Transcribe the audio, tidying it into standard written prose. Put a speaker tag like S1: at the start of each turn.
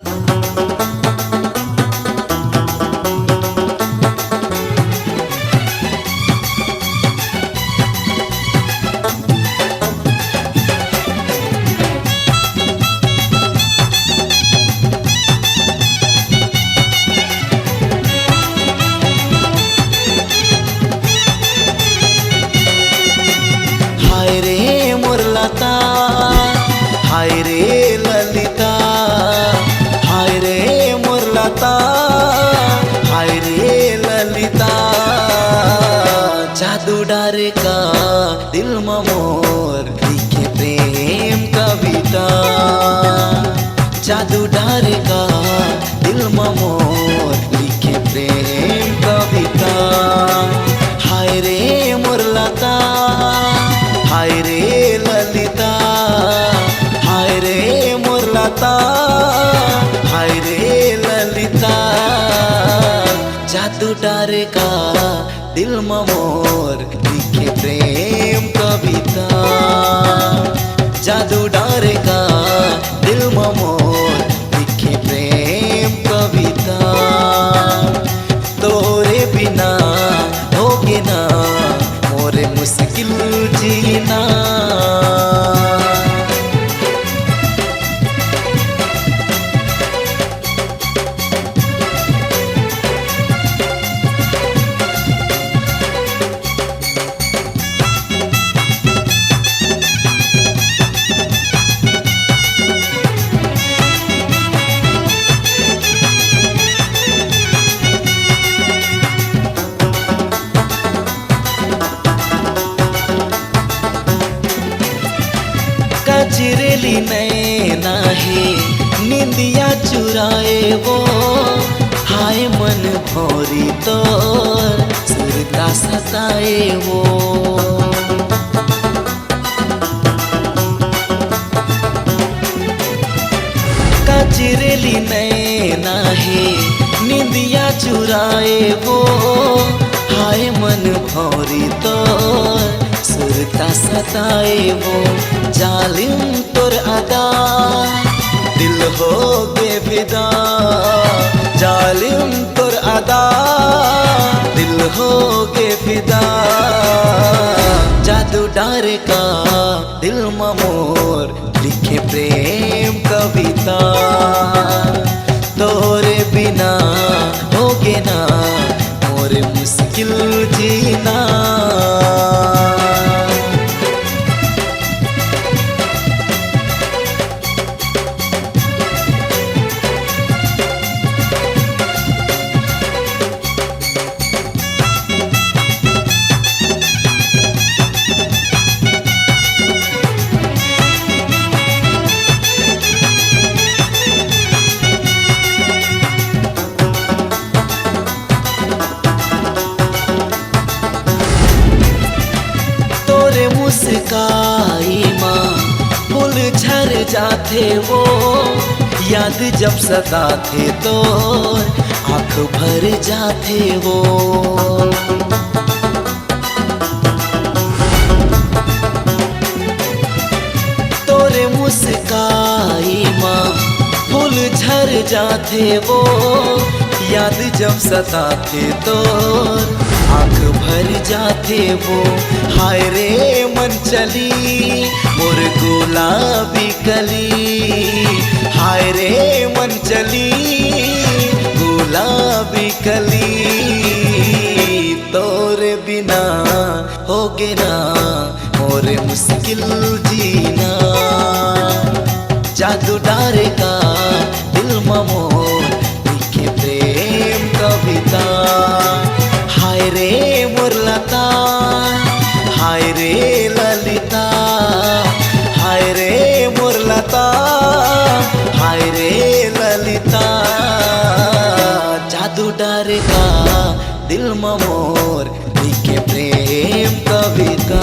S1: हाय रे मोर लता, हाय रे ललिता, हाय रे मोर लता, हाय रे ललिता। जादू डारे का दिल में मोर लिखे प्रेम कविता। जादू डारे का दिल में मोर लिखे प्रेम कविता। हाय रे मोर लता, हाय रे ललिता, हाय रे मोर लता, हाय रे ललिता। जादू डारे का दिल में मोर लिखे प्रेम कविता। जादू डारे का दिल में मोर लिखे प्रेम कविता। तोरे बिना होगे ना मोरे मुश्किल जीना। कजरेली नैना है निंदिया चुराए वो। हाय मन भौरी तोर सुरता सताए वो। कजरेली नैना है निंदिया चुराए वो। हाय मन भौरी तोर सुरता सताए वो। जालिम तोर अदा दिल हो गे फिदा। जालिम तोर अदा दिल हो गे फिदा। जादू डारे का दिल में मोर लिखे प्रेम कविता। तोरे बिना होगे ना मोरे मुश्किल जीना। मुस्काई माँ फूल झर जाते वो। याद जब सताते तो आँख भर जाते वो। तोरे मुस्काई माँ फूल झर जाते वो। याद जब सताते तो आँख भर जाते वो। हाय रे मन चली मोर गुलाबी कली। हाय रे मन चली गुलाबी कली। तोरे बिना होगे ना मोरे मुश्किल जीना। जादू डारे का दिल में मोर लिखे प्रेम कविता। हाय रे मोर लता, हाय रे ललिता, हाय रे मोर लता, हाय रे ललिता। जादू डारे का दिल में मोर लिखे प्रेम कविता।